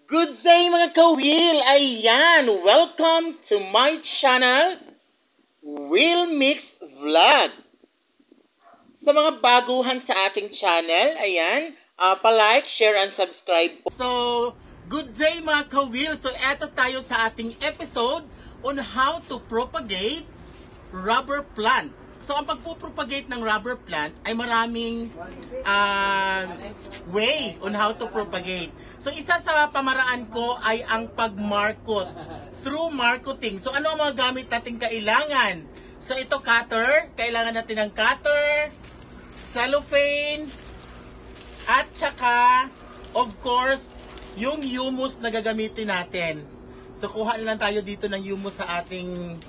Good day mga kawil! Ayan! Welcome to my channel, Will Mix Vlog. Sa mga baguhan sa ating channel, ayan, pa-like, share, and subscribe po. So, good day mga kawil! So, eto tayo sa ating episode on how to propagate rubber plant. So, ang pagpupropagate ng rubber plant ay maraming way on how to propagate. So, isa sa pamaraan ko ay ang pag-market through marketing. So, ano ang mga gamit natin kailangan? So, ito cutter. Kailangan natin ng cutter, cellophane, at saka, of course, yung humus na gagamitin natin. So, kuha na lang tayo dito ng humus sa ating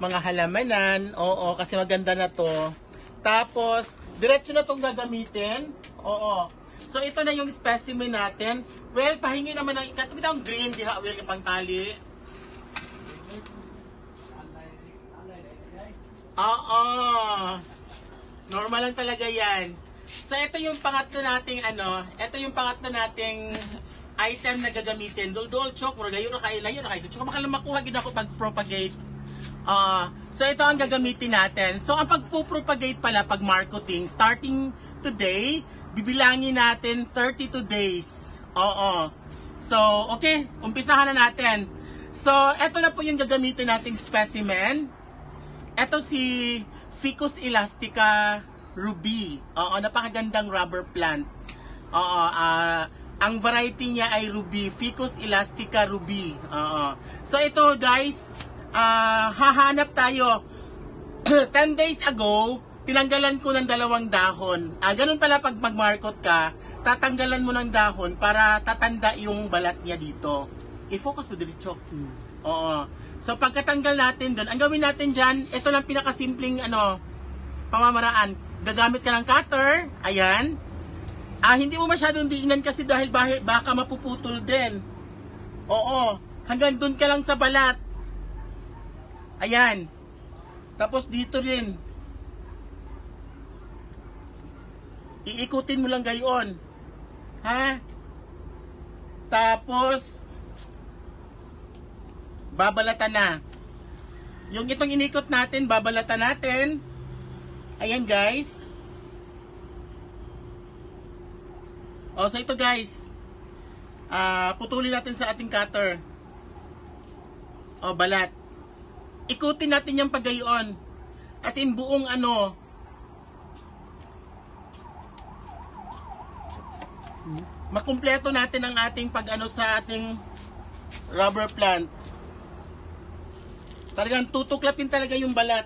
mga halamanan. Oo, kasi maganda na to. Tapos, diretso na itong gagamitin. Oo. So, ito na yung specimen natin. Well, pahingi naman ng ikatubit ang green. Diha, well, yung pangtali. Oo. Normal lang talaga yan. So, ito yung pangatlo nating ito yung pangatlo nating item na gagamitin. Dul-dul, chok, mura layo na kayo. Tsaka makuha gina ko pag-propagate. So ito ang gagamitin natin. So ang pagpupropagate pala pag marketing, starting today, bibilangin natin 32 days. Oo. So, okay, umpisahan na natin. So, ito na po yung gagamitin nating specimen. Ito si Ficus elastica ruby. Oo, napakagandang rubber plant. Oo, ang variety niya ay ruby, Ficus elastica ruby. Oo. So ito guys, hahanap tayo. 10 days ago, tinanggalan ko ng 2 dahon. Ganun pala pag mag-market ka, tatanggalan mo ng dahon para tatanda yung balat niya dito. I-focus mo diretso. Oo. So pagkatanggal natin doon, ang gawin natin dyan, ito lang pinakasimpleng pamamaraan. Gagamit ka ng cutter, ayan. Hindi mo masyadong diinan kasi dahil baka mapuputol din. Oo. Hanggang doon ka lang sa balat. Ayan. Tapos dito rin. Iikutin mo lang gayon. Ha? Tapos babalatan na. Yung itong inikot natin, babalatan natin. Ayan guys. So ito guys. Putulin natin sa ating cutter. Balat. Ikutin natin yung paggayon. As in buong makumpleto natin ang ating sa ating rubber plant. Talagang tutuklapin talaga yung balat.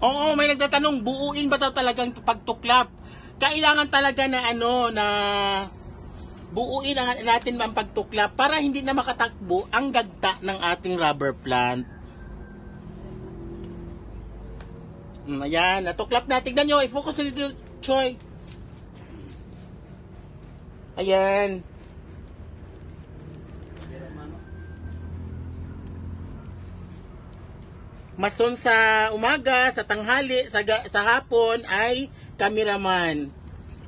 Oo, may nagtatanong, buuin ba talagang pagtuklap? Kailangan talaga na na buuin natin ang pagtuklap para hindi na makatakbo ang gagta ng ating rubber plant. Ayan, natuklap na. Tignan nyo, i-focus na dito, Choy. Ayan. Mason sa umaga, sa tanghali, sa hapon ay cameraman.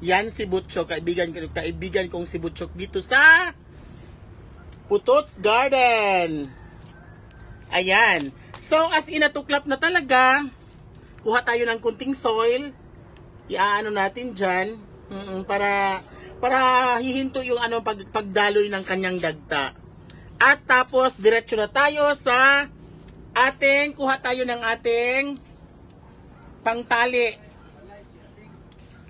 Yan si Butchok, kaibigan kong si Butchok dito sa Putots Garden. Ayan. So as inatuklap na talaga, kuha tayo ng kunting soil. Iaano natin diyan para hihinto yung pagdaloy ng kanyang dagta. At tapos diretso na tayo sa kuha tayo ng ating pangtali.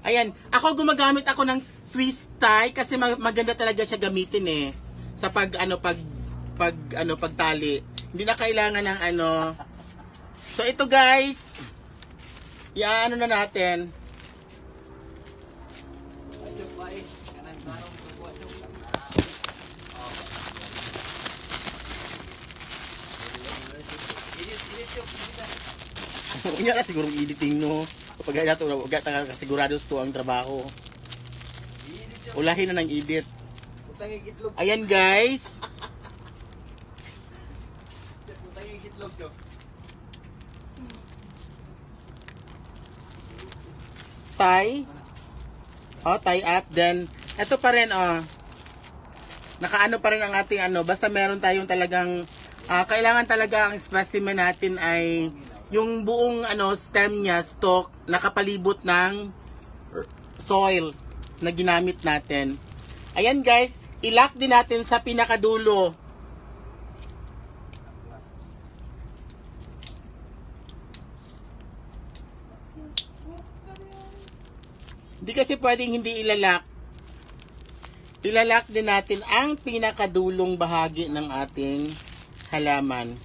Ayan, gumagamit ako ng twist tie kasi maganda talaga siya gamitin sa pagtali. Hindi na kailangan ng So ito guys, iaano na natin. Unya na siguro editing no. Kapag nato wag ta kasigurado to ang trabaho. Ulahin na ng edit. Ayan guys. Tie. Oh, tie up. Then, ito pa rin, oh. Nakaano pa rin ang ating ano. Basta meron tayong talagang, kailangan talaga ang specimen natin ay yung buong ano, stem niya, stalk, nakapalibot ng soil na ginamit natin. Ayan guys, ilock din natin sa pinakadulo. Hindi kasi pwedeng hindi ilalak. Ilalak din natin ang pinakadulong bahagi ng ating halaman.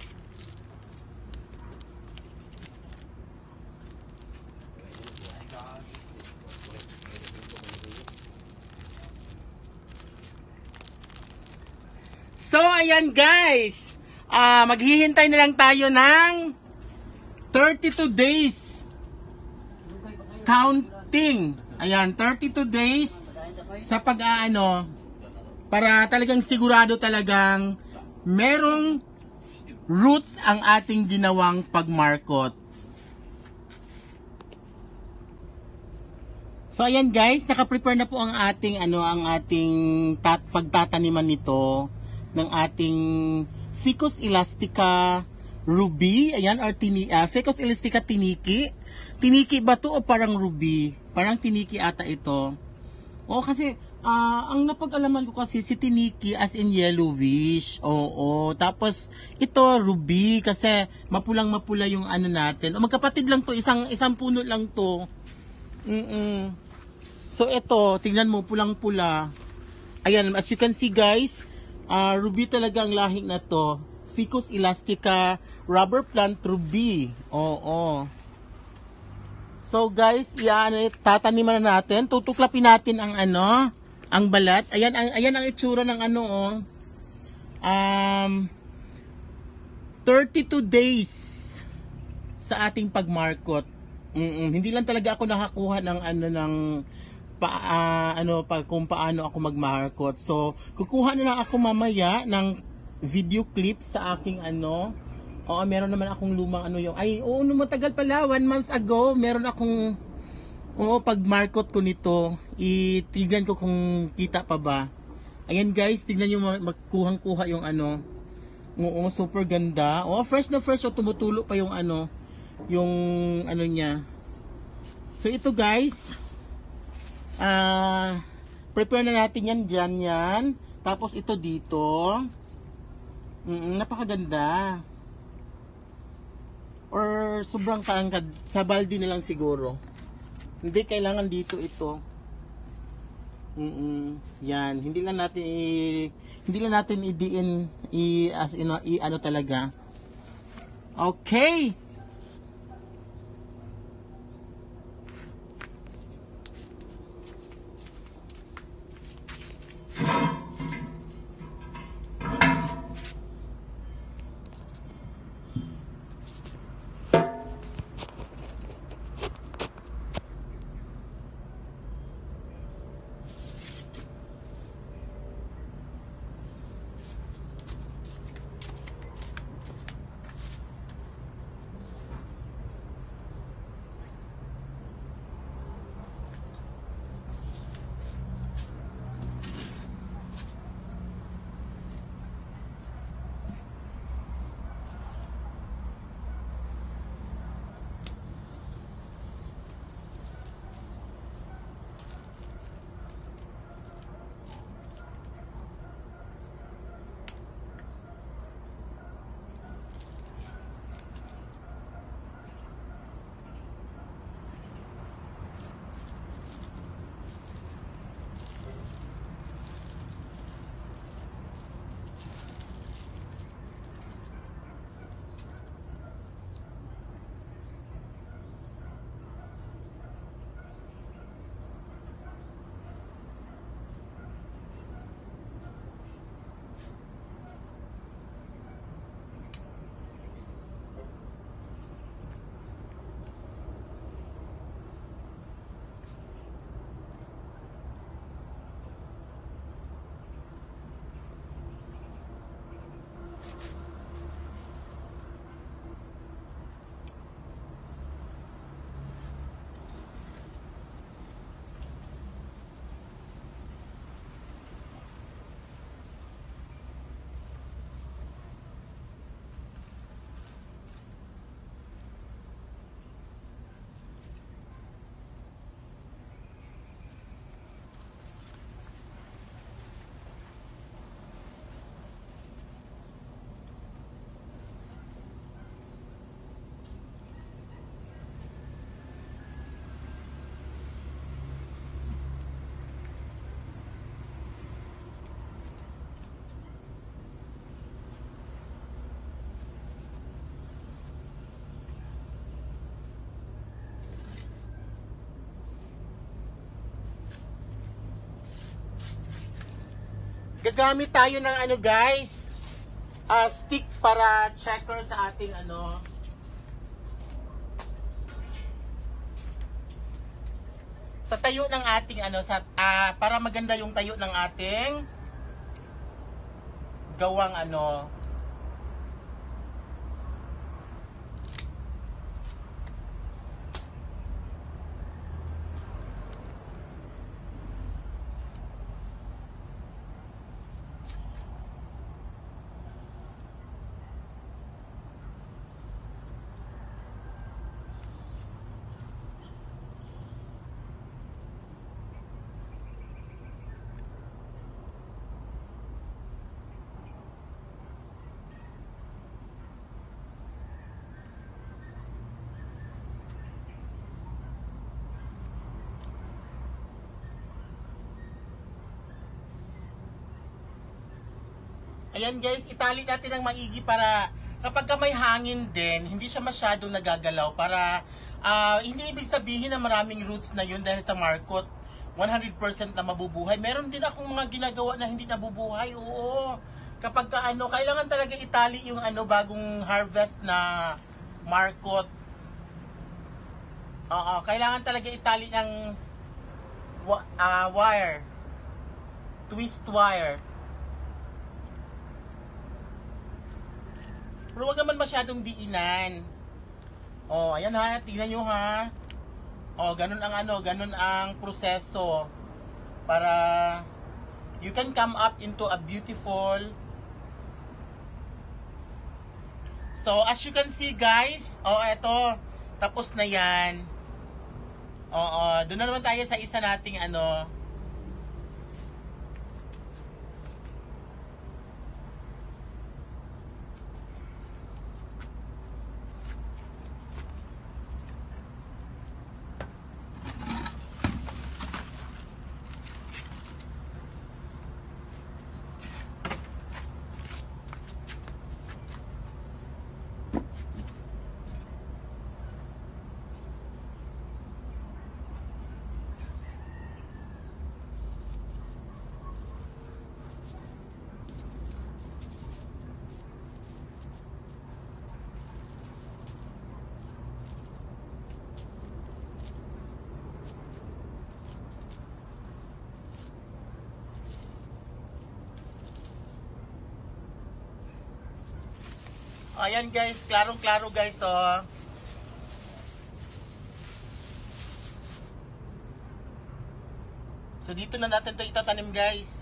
So, ayan guys. Maghihintay na lang tayo ng 32 days. Counting. Ayan, 32 days sa pag-aano para talagang sigurado talagang merong roots ang ating ginawang pagmarkot. So ayan guys, naka-prepare na po ang ating ang ating pagtataniman nito ng ating Ficus elastica ruby, ayan, or Ficus elastica tiniki. Tiniki ba to o parang ruby? Parang tiniki ata ito. O kasi, ang napag-alaman ko kasi si tiniki as in yellowish. Oo. Tapos, ito ruby kasi mapulang-mapula yung ano natin. O magkapatid lang to, isang puno lang to. So, ito, tingnan mo, pulang-pula. Ayan, as you can see guys, ruby talaga ang lahing na to. Ficus elastica rubber plant ruby. Oo. So guys, tataniman na natin. Tutuklapin natin ang ang balat. Ayan ang itsura ng 32 days sa ating pagmarkot. Hindi lang talaga ako nakakuha ng kung paano ako magmarkot. So, kukuha na lang ako mamaya ng video clip sa aking Oo, meron naman akong lumang matagal pala, 1 month ago, meron akong, pag-markot ko nito, itignan ko kung kita pa ba. Ayan guys, tignan nyo, magkuhang-kuha yung super ganda. Fresh na fresh, tumutulo pa yung niya. So ito guys, prepare na natin yan dyan. Tapos ito dito, napakaganda. Or sobrang kaangkad, sa balde na lang siguro. Hindi kailangan dito ito. Yan, hindi lang natin i-diin talaga. Okay. gagamit tayo ng ano guys, stick para checker sa ating ano. Sa tayo ng ating ano, para maganda yung tayo ng ating gawang ano. Ayan guys, itali natin ng maigi para kapag ka may hangin din, hindi siya masyadong nagagalaw para hindi ibig sabihin na maraming roots na yun dahil sa Marcot 100% na mabubuhay. Meron din akong mga ginagawa na hindi nabubuhay. Oo. Kapag ka ano, kailangan talaga itali yung ano bagong harvest na Marcot. Oo, kailangan talaga itali ng wire. Twist wire. Pero wag naman masyadong diinan. Oh, ayan ha, tingnan nyo ha. Oh, ganun ang ano, ganun ang proseso para you can come up into a beautiful. So, as you can see guys, oh, eto, tapos na yan. Oo, doon na naman tayo sa isa nating ano. Ayan guys, klarong-klaro guys to. So dito na natin ito itatanim guys.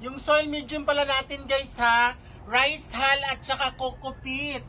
Yung soil medium pala natin guys ha, rice hull at saka coco peat.